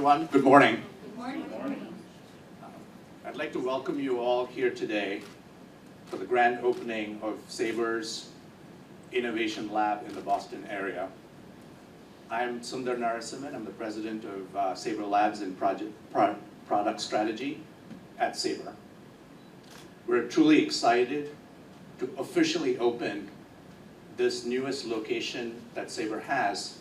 everyone. Good morning. Good morning. I'd like to welcome you all here today for the grand opening of Sabre's Innovation Lab in the Boston area. I'm Sundar Narasimhan. I'm the president of Sabre Labs and product strategy at Sabre. We're truly excited to officially open this newest location that Sabre has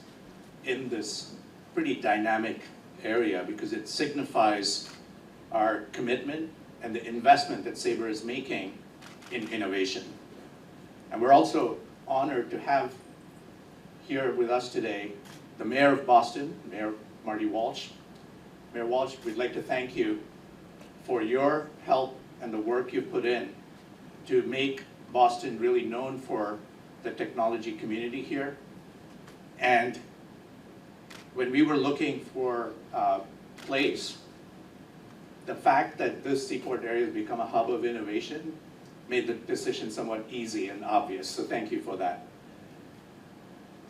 in this pretty dynamic area because it signifies our commitment and the investment that Sabre is making in innovation. And we're also honored to have here with us today the Mayor of Boston, Mayor Marty Walsh. Mayor Walsh, we'd like to thank you for your help and the work you've put in to make Boston really known for the technology community here. And when we were looking for a place, the fact that this Seaport area has become a hub of innovation made the decision somewhat easy and obvious, so thank you for that.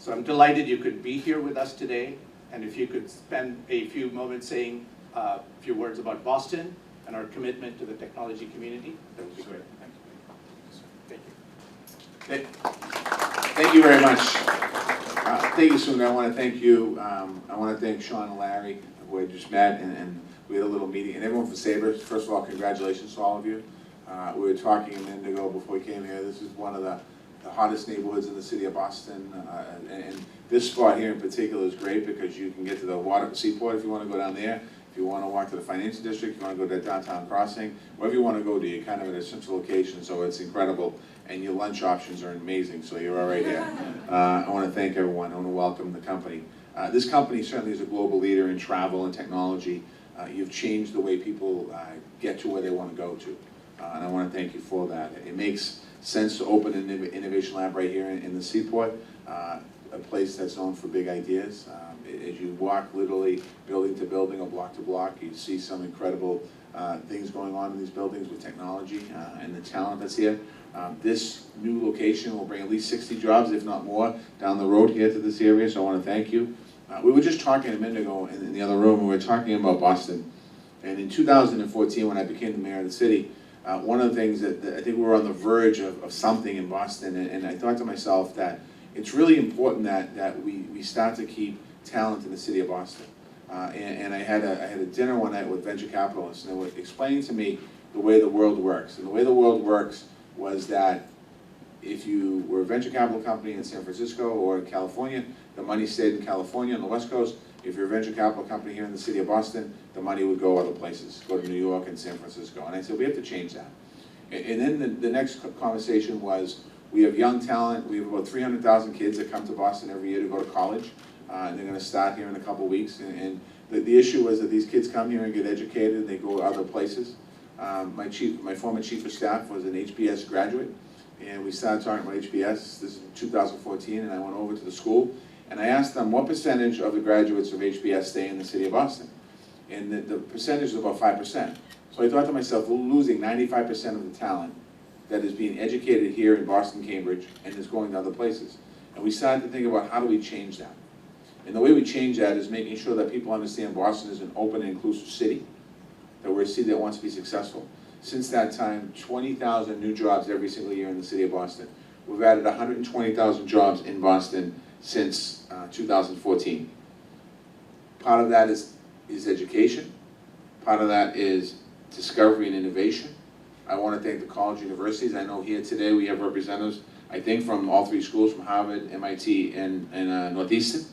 So I'm delighted you could be here with us today, and if you could spend a few moments saying a few words about Boston and our commitment to the technology community, that would be great. Thank you. Thank you very much. Thank you, Sundar. I want to thank you. I want to thank Sean and Larry, who I just met, and we had a little meeting. And everyone for Sabre, first of all, congratulations to all of you. We were talking a minute ago before we came here. This is one of the hottest neighborhoods in the city of Boston. And this spot here in particular is great because you can get to the Seaport if you want to go down there. If you want to walk to the financial district, if you want to go to downtown Crossing, wherever you want to go to, you're kind of at a central location, so it's incredible. And your lunch options are amazing, so you're all right here. I want to thank everyone. I want to welcome the company. This company certainly is a global leader in travel and technology. You've changed the way people get to where they want to go to. And I want to thank you for that. It makes sense to open an innovation lab right here in the Seaport, a place that's known for big ideas. As you walk literally building to building or block to block, you see some incredible things going on in these buildings with technology and the talent that's here. This new location will bring at least 60 jobs, if not more, down the road here to this area, so I want to thank you. We were just talking a minute ago in the other room, we were talking about Boston. And in 2014, when I became the mayor of the city, one of the things that I think we were on the verge of something in Boston, and I thought to myself that it's really important that we start to keep talent in the city of Boston. And I had a dinner one night with venture capitalists, and they were explaining to me the way the world works. And the way the world works was that if you were a venture capital company in San Francisco or in California, the money stayed in California on the West Coast. If you're a venture capital company here in the city of Boston, the money would go other places, go to New York and San Francisco. And I said, we have to change that. And then the next conversation was, we have young talent. We have about 300,000 kids that come to Boston every year to go to college. And they're going to start here in a couple weeks. And the issue was that these kids come here and get educated and they go other places. My former chief of staff was an HBS graduate, and we started talking about HBS. This is 2014, and I went over to the school, and I asked them what percentage of the graduates of HBS stay in the city of Boston, and the percentage is about 5%. So I thought to myself, we're losing 95% of the talent that is being educated here in Boston, Cambridge, and is going to other places. And we started to think about how do we change that. And the way we change that is making sure that people understand Boston is an open and inclusive city, that we're a city that wants to be successful. Since that time, 20,000 new jobs every single year in the city of Boston. We've added 120,000 jobs in Boston since 2014. Part of that is education. Part of that is discovery and innovation. I want to thank the college universities. I know here today we have representatives, I think, from all three schools, from Harvard, MIT, and Northeastern.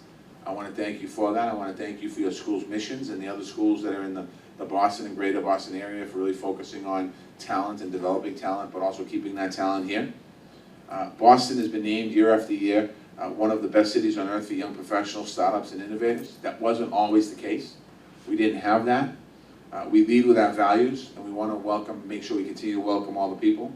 I want to thank you for that. I want to thank you for your school's missions and the other schools that are in the Boston and greater Boston area for really focusing on talent and developing talent, but also keeping that talent here. Boston has been named year after year one of the best cities on earth for young professionals, startups, and innovators. That wasn't always the case. We didn't have that. We lead with our values, and we want to make sure we continue to welcome all the people.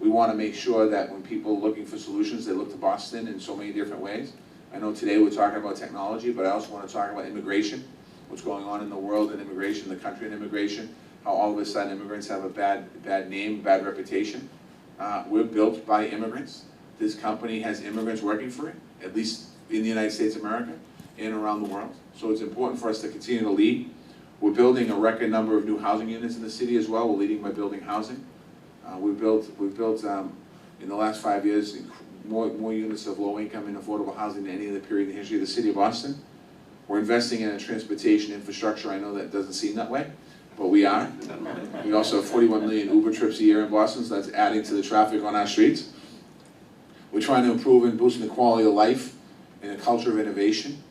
We want to make sure that when people are looking for solutions, they look to Boston in so many different ways. I know today we're talking about technology, but I also want to talk about immigration, what's going on in the world in immigration, the country in immigration, how all of a sudden immigrants have a bad name, bad reputation. We're built by immigrants. This company has immigrants working for it, at least in the United States of America and around the world. So it's important for us to continue to lead. We're building a record number of new housing units in the city as well. We're leading by building housing. We've built in the last 5 years more units of low-income and affordable housing than any other period in the history of the city of Boston. We're investing in a transportation infrastructure. I know that doesn't seem that way, but we are. We also have 41 million Uber trips a year in Boston, so that's adding to the traffic on our streets. We're trying to improve and boost the quality of life and a culture of innovation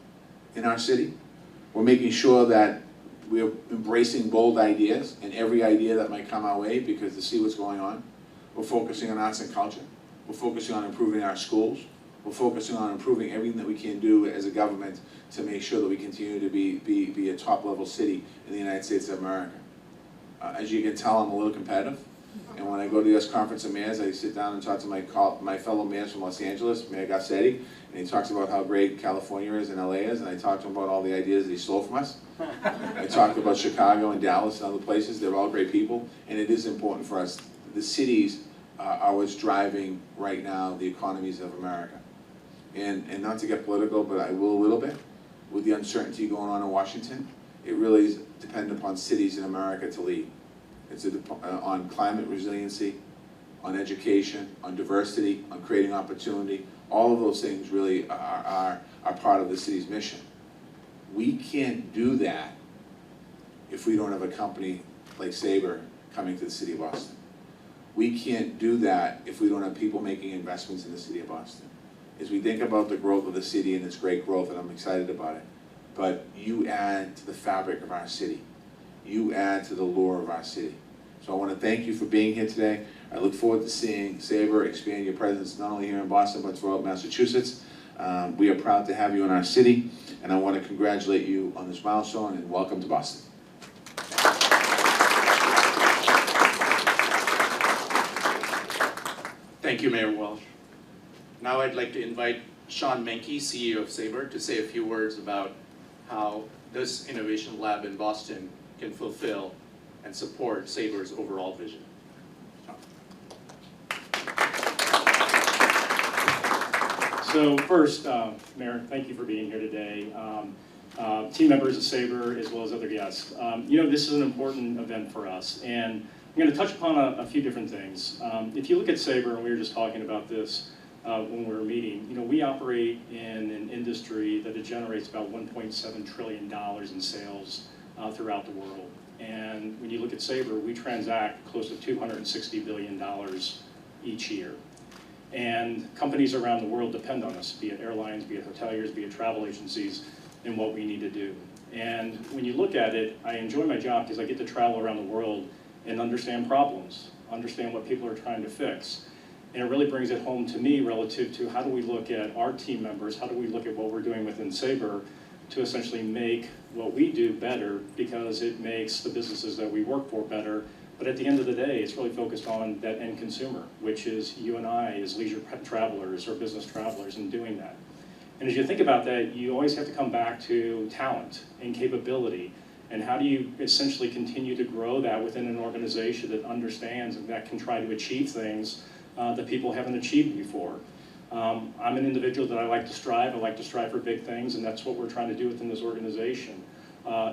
in our city. We're making sure that we're embracing bold ideas and every idea that might come our way, because to see what's going on. We're focusing on arts and culture. We're focusing on improving our schools. We're focusing on improving everything that we can do as a government to make sure that we continue to be a top-level city in the United States of America. As you can tell, I'm a little competitive. And when I go to the US Conference of Mayors, I sit down and talk to my fellow mayors from Los Angeles, Mayor Garcetti, and he talks about how great California is and LA is, and I talk to him about all the ideas that he stole from us. I talk about Chicago and Dallas and other places. They're all great people, and it is important for us. The cities are what's driving right now the economies of America. And not to get political, but I will a little bit, with the uncertainty going on in Washington, it really is dependent upon cities in America to lead. It's on climate resiliency, on education, on diversity, on creating opportunity. All of those things really are part of the city's mission. We can't do that if we don't have a company like Sabre coming to the city of Boston. We can't do that if we don't have people making investments in the city of Boston. As we think about the growth of the city, and it's great growth, and I'm excited about it, but you add to the fabric of our city. You add to the lure of our city. So I want to thank you for being here today. I look forward to seeing Sabre expand your presence not only here in Boston, but throughout Massachusetts. We are proud to have you in our city, and I want to congratulate you on this milestone, and welcome to Boston. Thank you, Mayor Walsh. Now I'd like to invite Sean Menke, CEO of Sabre, to say a few words about how this innovation lab in Boston can fulfill and support Sabre's overall vision. So first, Mayor, thank you for being here today. Team members of Sabre, as well as other guests. You know, this is an important event for us, and I'm going to touch upon a few different things. If you look at Sabre, and we were just talking about this when we were meeting, you know, we operate in an industry that it generates about $1.7 trillion in sales throughout the world. And when you look at Sabre, we transact close to $260 billion each year. And companies around the world depend on us, be it airlines, be it hoteliers, be it travel agencies, in what we need to do. And when you look at it, I enjoy my job because I get to travel around the world and understand problems, understand what people are trying to fix. And it really brings it home to me relative to how do we look at our team members, how do we look at what we're doing within Sabre to essentially make what we do better, because it makes the businesses that we work for better. But at the end of the day, it's really focused on that end consumer, which is you and I as leisure travelers or business travelers in doing that. And as you think about that, you always have to come back to talent and capability. And how do you essentially continue to grow that within an organization that understands and that can try to achieve things that people haven't achieved before? I'm an individual that I like to strive. I like to strive for big things, and that's what we're trying to do within this organization.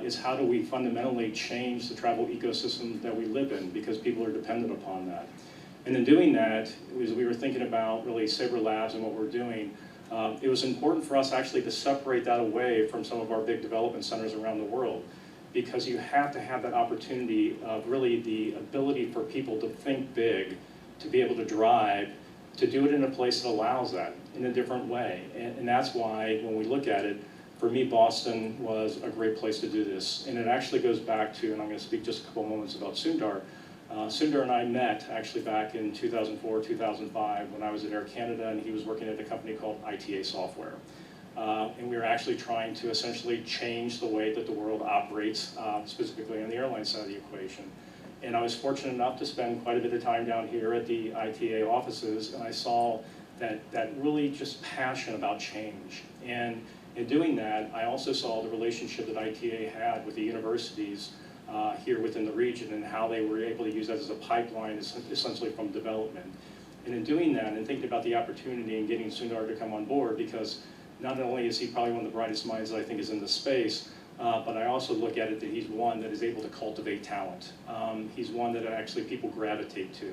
Is how do we fundamentally change the travel ecosystem that we live in, because people are dependent upon that. And in doing that, as we were thinking about really Sabre Labs and what we're doing, it was important for us actually to separate that away from some of our big development centers around the world, because you have to have that opportunity of really the ability for people to think big, to be able to drive, to do it in a place that allows that in a different way. And that's why when we look at it, for me, Boston was a great place to do this. And it actually goes back to, and I'm going to speak just a couple moments about Sundar. Sundar and I met actually back in 2004, 2005 when I was at Air Canada, and he was working at a company called ITA Software. And we were actually trying to essentially change the way that the world operates, specifically on the airline side of the equation. And I was fortunate enough to spend quite a bit of time down here at the ITA offices, and I saw that really just passion about change. And in doing that, I also saw the relationship that ITA had with the universities here within the region, and how they were able to use that as a pipeline essentially from development. And in doing that, and thinking about the opportunity and getting Sundar to come on board, because not only is he probably one of the brightest minds that I think is in the space, but I also look at it that he's one that is able to cultivate talent. He's one that actually people gravitate to.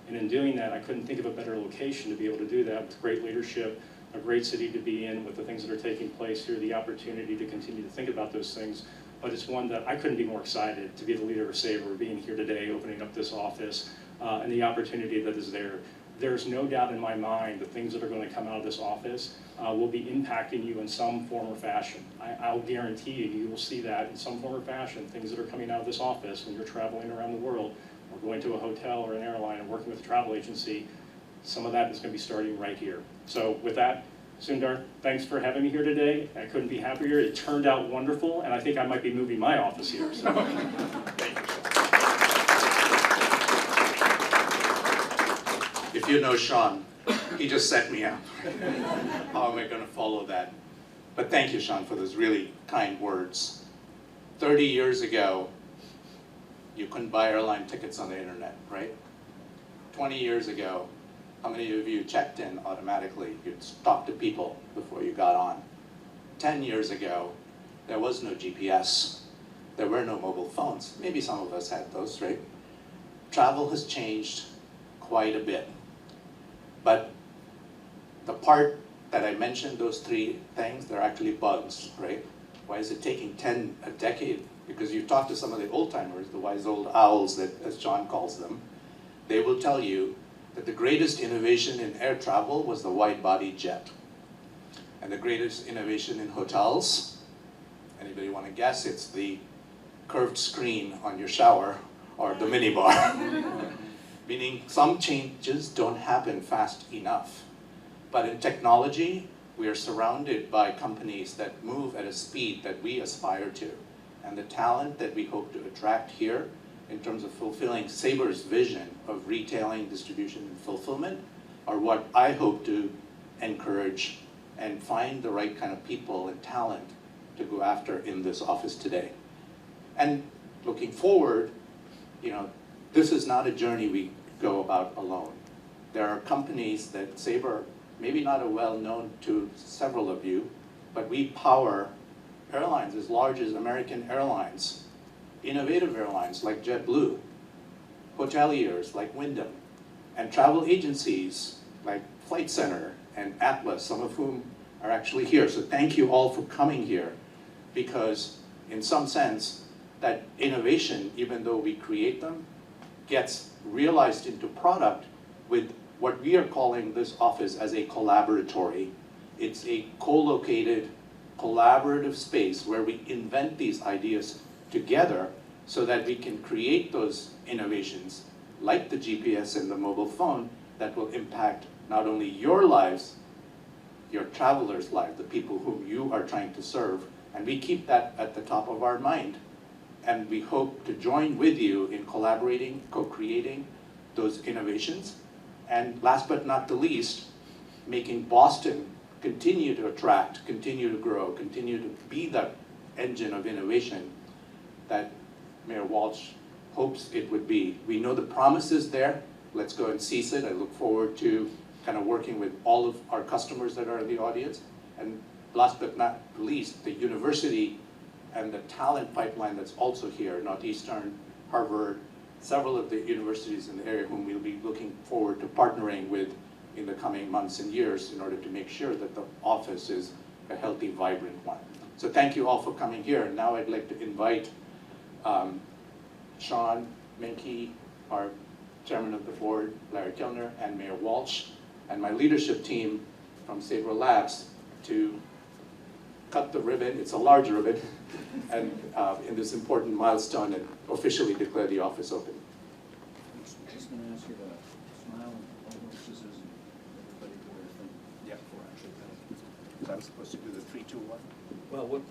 And in doing that, I couldn't think of a better location to be able to do that with great leadership, a great city to be in with the things that are taking place here, the opportunity to continue to think about those things. But it's one that I couldn't be more excited to be the leader of Sabre, being here today, opening up this office, and the opportunity that is there. There's no doubt in my mind the things that are going to come out of this office will be impacting you in some form or fashion. I'll guarantee you will see that in some form or fashion, things that are coming out of this office when you're traveling around the world, or going to a hotel or an airline and working with a travel agency. Some of that is going to be starting right here. So with that, Sundar, thanks for having me here today. I couldn't be happier. It turned out wonderful, and I think I might be moving my office here. So. Thank you. If you know Sean, he just set me up. How am I going to follow that? But thank you, Sean, for those really kind words. 30 years ago, you couldn't buy airline tickets on the internet, right? 20 years ago, how many of you checked in automatically? You'd talk to people before you got on. 10 years ago, there was no GPS. There were no mobile phones. Maybe some of us had those, right? Travel has changed quite a bit. But the part that I mentioned, those three things, they're actually bugs, right? Why is it taking a decade? Because you talk to some of the old timers, the wise old owls, that, as John calls them, they will tell you that the greatest innovation in air travel was the wide-body jet. And the greatest innovation in hotels, anybody want to guess? It's the curved screen on your shower or the minibar. Meaning some changes don't happen fast enough. But in technology, we are surrounded by companies that move at a speed that we aspire to. And the talent that we hope to attract here in terms of fulfilling Sabre's vision of retailing, distribution, and fulfillment are what I hope to encourage and find the right kind of people and talent to go after in this office today. And looking forward, you know, this is not a journey we go about alone. There are companies that Sabre, maybe not well known to several of you, but we power airlines as large as American Airlines, innovative airlines like JetBlue, hoteliers like Wyndham, and travel agencies like Flight Center and Atlas, some of whom are actually here. So thank you all for coming here, because in some sense, that innovation, even though we create them, gets realized into product with what we are calling this office as a collaboratory. It's a co-located, collaborative space where we invent these ideas together so that we can create those innovations like the GPS and the mobile phone that will impact not only your lives, your travelers' lives, the people whom you are trying to serve, and we keep that at the top of our mind. And we hope to join with you in collaborating, co-creating those innovations. And last but not the least, making Boston continue to attract, continue to grow, continue to be that engine of innovation that Mayor Walsh hopes it would be. We know the promise is there. Let's go and seize it. I look forward to kind of working with all of our customers that are in the audience. And last but not least, the university and the talent pipeline that's also here, Northeastern, Harvard, several of the universities in the area whom we'll be looking forward to partnering with in the coming months and years in order to make sure that the office is a healthy, vibrant one. So thank you all for coming here. And now I'd like to invite Sean Menke, our chairman of the board, Larry Kellner, and Mayor Walsh, and my leadership team from Sabre Labs to cut the ribbon, it's a large ribbon, and in this important milestone and officially declare the office open. I'm just going to ask you to smile and hold those scissors and everybody do their thing. Yeah, we're actually so I'm supposed to do the 3, 2, 1. Well, what?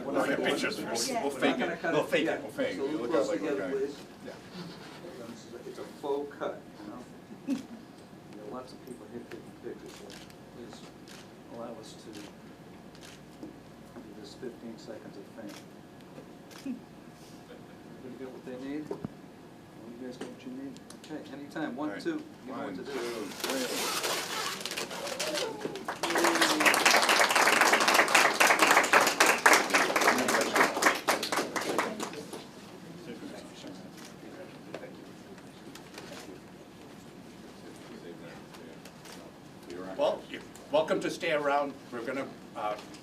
We'll get pictures first. We'll fake it. We'll fake it. We'll fake it. So You look close out like we're together, going. please. Yeah. It's a faux cut, you know? There are lots of people here taking pictures, so please allow us to do this 15 seconds of fame. Everybody get what they need? Well, you guys get what you need? Okay, anytime, 1, All right. 2, you know what 1, to 2, do. 3. Well, you're welcome to stay around. We're going to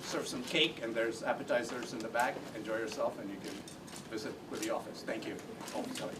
serve some cake, and there's appetizers in the back. Enjoy yourself, and you can visit with the office. Thank you. Oh, sorry.